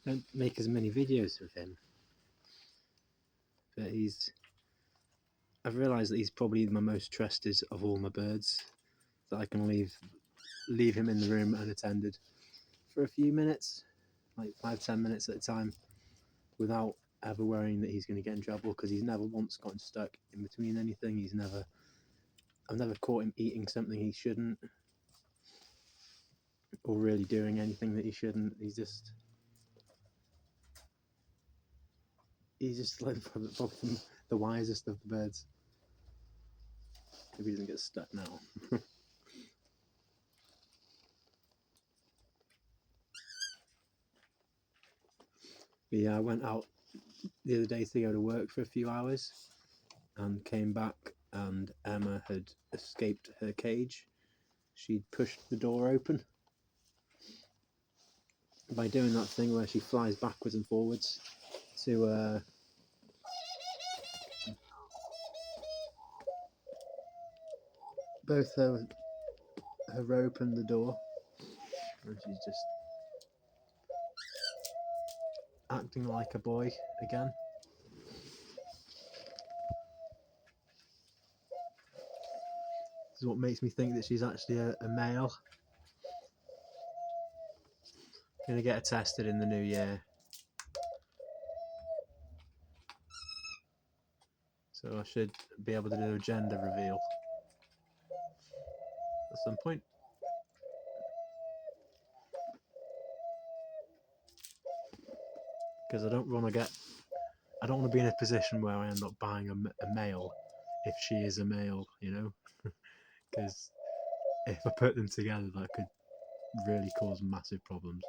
don't make as many videos with him. But I've realised that he's probably my most trusted of all my birds. That I can leave him in the room unattended for a few minutes, like 5-10 minutes at a time, without ever worrying that he's going to get in trouble, because he's never once gotten stuck in between anything. I've never caught him eating something he shouldn't, or really doing anything that he shouldn't. He's just like probably the wisest of the birds. If he doesn't get stuck now. Yeah, I went out the other day to go to work for a few hours and came back, and Emma had escaped her cage. She'd pushed the door open by doing that thing where she flies backwards and forwards to both her rope and the door, and she's just acting like a boy again. This is what makes me think that she's actually a male. Gonna get her tested in the new year, so I should be able to do a gender reveal at some point. Because I don't want to be in a position where I end up buying a male if she is a male, you know. Because if I put them together, that could really cause massive problems.